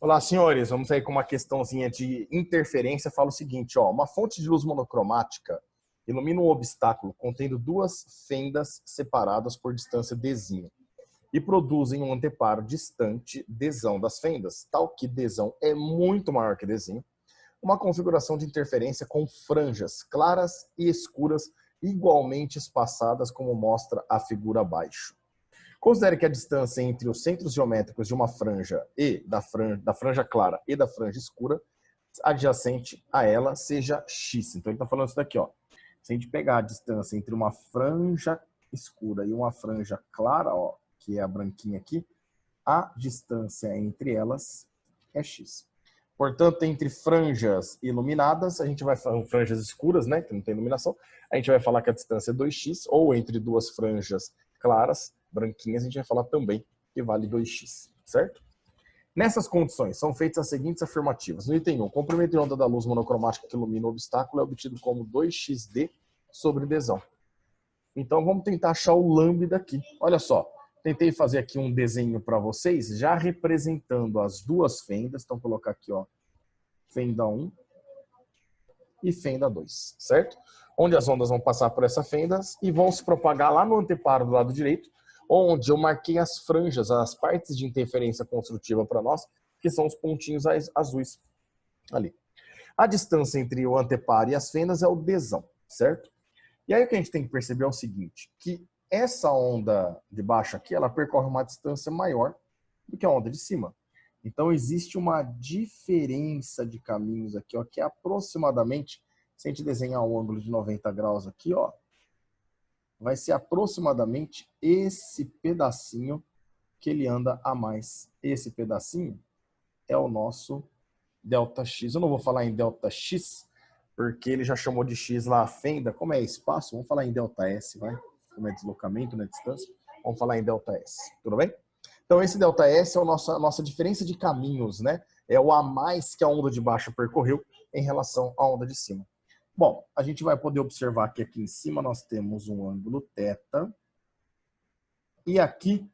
Olá, senhores. Vamos aí com uma questãozinha de interferência. Fala o seguinte, ó, uma fonte de luz monocromática ilumina um obstáculo contendo duas fendas separadas por distância dzinho e produzem um anteparo distante dzão das fendas, tal que dzão é muito maior que dzinho, uma configuração de interferência com franjas claras e escuras igualmente espaçadas, como mostra a figura abaixo. Considere que a distância entre os centros geométricos de uma franja e da franja clara e da franja escura adjacente a ela seja x. Então ele está falando isso daqui, ó. Se a gente pegar a distância entre uma franja escura e uma franja clara, ó, que é a branquinha aqui, a distância entre elas é x. Portanto, entre franjas iluminadas, a gente vai falar franjas escuras, né, que não tem iluminação, a gente vai falar que a distância é 2x, ou entre duas franjas claras, branquinhas, a gente vai falar também que vale 2x, certo? Nessas condições, são feitas as seguintes afirmativas. No item 1, o comprimento de onda da luz monocromática que ilumina o obstáculo é obtido como 2xd sobre dzão. Então, vamos tentar achar o lambda aqui. Olha só, tentei fazer aqui um desenho para vocês, já representando as duas fendas. Então, vou colocar aqui, ó, fenda 1 e fenda 2, certo? Onde as ondas vão passar por essas fendas e vão se propagar lá no anteparo do lado direito, onde eu marquei as franjas, as partes de interferência construtiva para nós, que são os pontinhos azuis ali. A distância entre o anteparo e as fendas é o dzão, certo? E aí o que a gente tem que perceber é o seguinte, que essa onda de baixo aqui, ela percorre uma distância maior do que a onda de cima. Então existe uma diferença de caminhos aqui, ó, que é aproximadamente, se a gente desenhar um ângulo de 90 graus aqui, ó, vai ser aproximadamente esse pedacinho que ele anda a mais. Esse pedacinho é o nosso ΔX. Eu não vou falar em ΔX, porque ele já chamou de X lá a fenda. Como é espaço, vamos falar em ΔS, vai? Como é deslocamento, né, distância. Vamos falar em ΔS, tudo bem? Então esse ΔS é a nossa diferença de caminhos, né? É o a mais que a onda de baixo percorreu em relação à onda de cima. Bom, a gente vai poder observar que aqui em cima nós temos um ângulo θ. E aqui,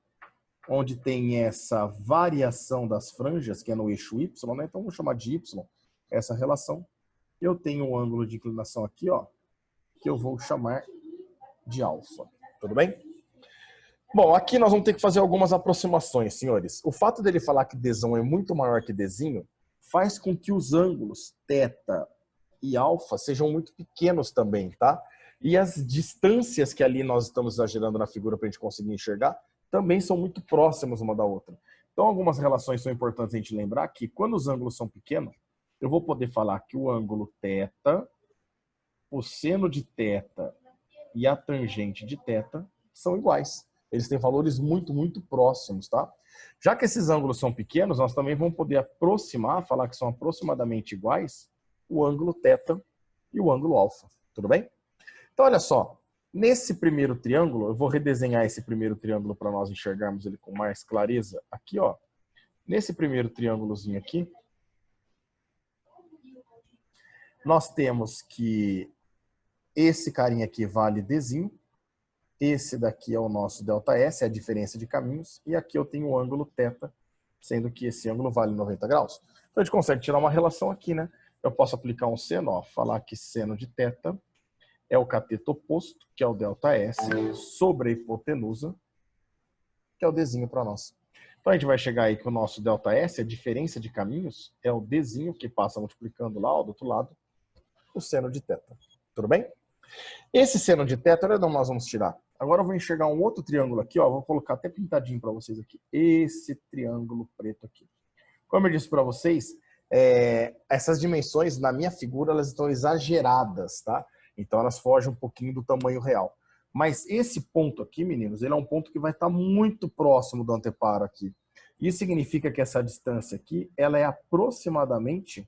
onde tem essa variação das franjas, que é no eixo Y, né? Então vamos chamar de Y essa relação. Eu tenho um ângulo de inclinação aqui, ó, que eu vou chamar de alfa. Tudo bem? Bom, aqui nós vamos ter que fazer algumas aproximações, senhores. O fato dele falar que dzão é muito maior que dzinho faz com que os ângulos θ e alfa sejam muito pequenos também, tá? E as distâncias que ali nós estamos exagerando na figura para a gente conseguir enxergar também são muito próximas uma da outra. Então, algumas relações são importantes a gente lembrar que quando os ângulos são pequenos, eu vou poder falar que o ângulo θ, o seno de θ e a tangente de θ são iguais. Eles têm valores muito, muito próximos, tá? Já que esses ângulos são pequenos, nós também vamos poder aproximar, falar que são aproximadamente iguais, o ângulo θ e o ângulo alfa. Tudo bem? Então, olha só. Nesse primeiro triângulo, eu vou redesenhar esse primeiro triângulo para nós enxergarmos ele com mais clareza. Aqui, ó. Nesse primeiro triângulozinho aqui, nós temos que esse carinha aqui vale dzinho. Esse daqui é o nosso ΔS, é a diferença de caminhos. E aqui eu tenho o ângulo θ, sendo que esse ângulo vale 90 graus. Então, a gente consegue tirar uma relação aqui, né? Eu posso aplicar um seno, ó, falar que seno de θ é o cateto oposto, que é o ΔS, sobre a hipotenusa, que é o dzinho para nós. Então a gente vai chegar aí que o nosso ΔS, a diferença de caminhos, é o dzinho, que passa multiplicando lá, ó, do outro lado, o seno de θ. Tudo bem? Esse seno de θ, olha onde nós vamos tirar. Agora eu vou enxergar um outro triângulo aqui, ó, vou colocar até pintadinho para vocês aqui. Esse triângulo preto aqui. Como eu disse para vocês, essas dimensões, na minha figura, elas estão exageradas, tá? Então elas fogem um pouquinho do tamanho real. Mas esse ponto aqui, meninos, ele é um ponto que vai estar muito próximo do anteparo aqui. Isso significa que essa distância aqui, ela é aproximadamente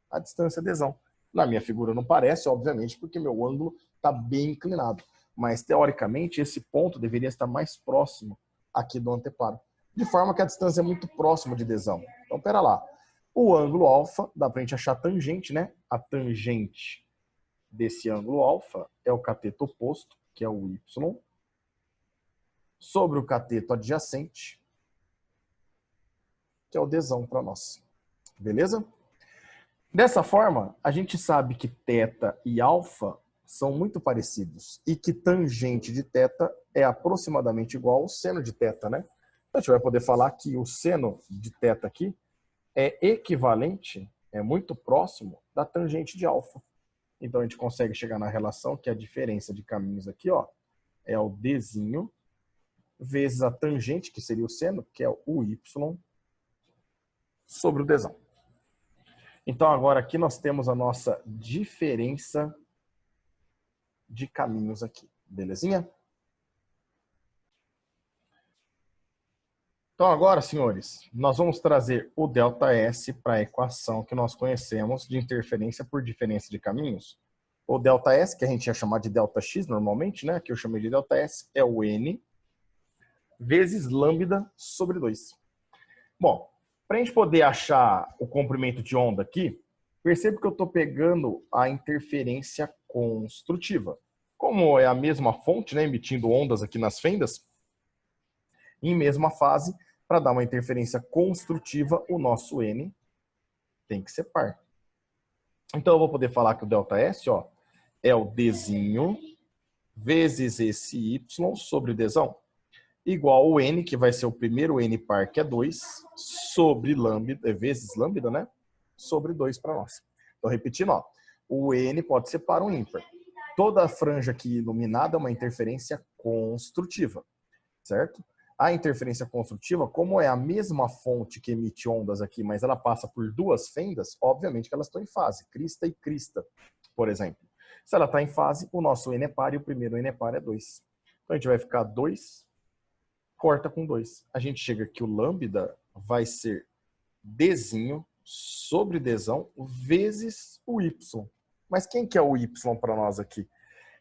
a distância dzão. Na minha figura não parece, obviamente, porque meu ângulo está bem inclinado. Mas, teoricamente, esse ponto deveria estar mais próximo aqui do anteparo. De forma que a distância é muito próxima de dzão. Então, pera lá. O ângulo alfa, dá para a gente achar a tangente, né? A tangente desse ângulo alfa é o cateto oposto, que é o y, sobre o cateto adjacente, que é o dzão para nós. Beleza? Dessa forma, a gente sabe que θ e alfa são muito parecidos e que tangente de θ é aproximadamente igual ao seno de θ, né? Então, a gente vai poder falar que o seno de θ aqui é equivalente, é muito próximo da tangente de alfa. Então, a gente consegue chegar na relação que a diferença de caminhos aqui, ó, é o dzinho vezes a tangente, que seria o seno, que é o y, sobre o dzão. Então, agora aqui nós temos a nossa diferença de caminhos aqui. Belezinha? Então, agora, senhores, nós vamos trazer o ΔS para a equação que nós conhecemos de interferência por diferença de caminhos. O ΔS, que a gente ia chamar de ΔX normalmente, né? Que eu chamei de ΔS, é o N vezes lambda sobre 2. Bom, para a gente poder achar o comprimento de onda aqui, perceba que eu estou pegando a interferência construtiva. Como é a mesma fonte, né, emitindo ondas aqui nas fendas, em mesma fase, para dar uma interferência construtiva, o nosso N tem que ser par. Então eu vou poder falar que o ΔS, ó, é o Dzinho vezes esse Y sobre Dzão, igual o N, que vai ser o primeiro N par, que é 2, sobre lambda, vezes lambda, né? Sobre 2 para nós. Então, repetindo, ó, o N pode ser par ou ímpar. Toda a franja aqui iluminada é uma interferência construtiva, certo? A interferência construtiva, como é a mesma fonte que emite ondas aqui, mas ela passa por duas fendas, obviamente que elas estão em fase, crista e crista, por exemplo. Se ela está em fase, o nosso N é par e o primeiro N é par é 2. Então, a gente vai ficar 2, corta com 2. A gente chega que o lambda vai ser Dzinho sobre Dzão vezes o Y. Mas quem que é o Y para nós aqui?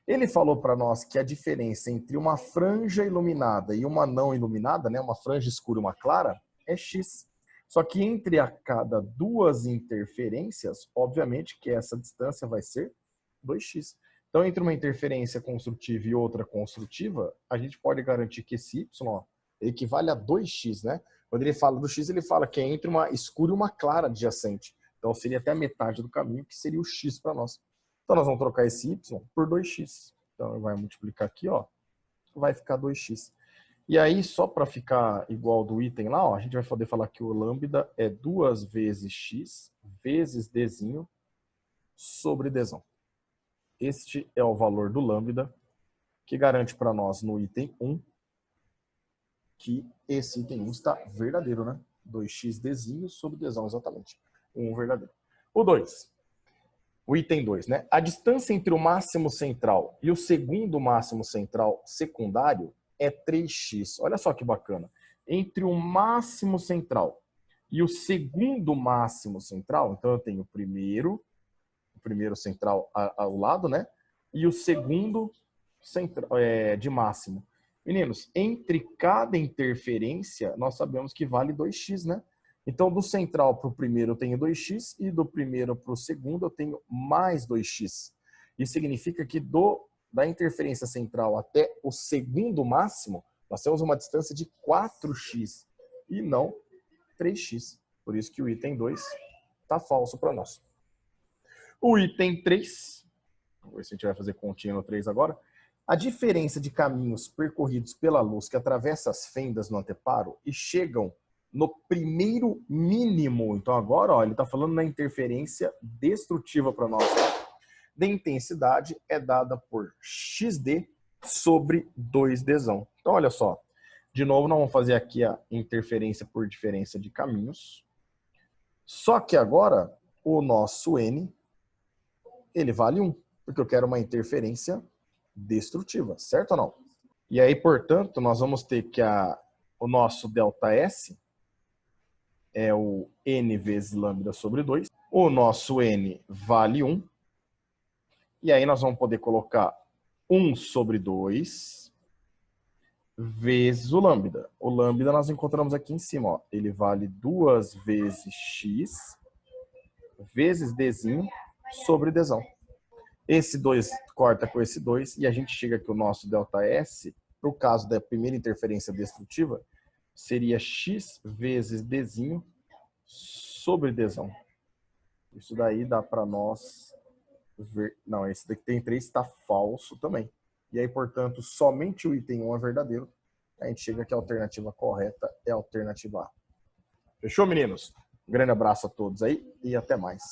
Ele falou para nós que a diferença entre uma franja iluminada e uma não iluminada, né, uma franja escura e uma clara, é X. Só que entre a cada duas interferências, obviamente que essa distância vai ser 2x. Então, entre uma interferência construtiva e outra construtiva, a gente pode garantir que esse y, ó, equivale a 2x, né? Quando ele fala do x, ele fala que é entre uma escura e uma clara adjacente. Então, seria até a metade do caminho, que seria o x para nós. Então, nós vamos trocar esse y por 2x. Então, vai multiplicar aqui, ó, vai ficar 2x. E aí, só para ficar igual do item lá, ó, a gente vai poder falar que o lambda é 2 vezes x vezes dzinho sobre dzão. Este é o valor do lambda, que garante para nós no item 1 que esse item 1 está verdadeiro, né? 2x dzinho sobre dzão, exatamente. 1 verdadeiro. O 2. O item 2, né? A distância entre o máximo central e o segundo máximo central secundário é 3x. Olha só que bacana. Entre o máximo central e o segundo máximo central, então eu tenho o primeiro central ao lado, né? E o segundo central, de máximo. Meninos, entre cada interferência, nós sabemos que vale 2x, né? Então, do central para o primeiro eu tenho 2x e do primeiro para o segundo eu tenho mais 2x. Isso significa que da interferência central até o segundo máximo, nós temos uma distância de 4x e não 3x. Por isso que o item 2 está falso para nós. O item 3, vamos ver se a gente vai fazer continha no 3 agora. A diferença de caminhos percorridos pela luz que atravessa as fendas no anteparo e chegam no primeiro mínimo. Então agora, ó, ele está falando na interferência destrutiva para nós. De intensidade é dada por xd sobre 2dzão. Então olha só. De novo, nós vamos fazer aqui a interferência por diferença de caminhos. Só que agora o nosso n ele vale 1, porque eu quero uma interferência destrutiva, certo ou não? E aí, portanto, nós vamos ter que o nosso ΔS é o N vezes lambda sobre 2. O nosso N vale 1. E aí nós vamos poder colocar 1 sobre 2 vezes o lambda. O lambda nós encontramos aqui em cima, ó. Ele vale 2 vezes x vezes dzinho sobre dzão. Esse 2 corta com esse 2 e a gente chega que o nosso ΔS, no caso da primeira interferência destrutiva, seria x vezes dzinho sobre Dzão. Isso daí dá para nós ver. Não, esse daqui tem 3 está falso também. E aí, portanto, somente o item 1 é verdadeiro. A gente chega que a alternativa correta é a alternativa A. Fechou, meninos? Um grande abraço a todos aí e até mais.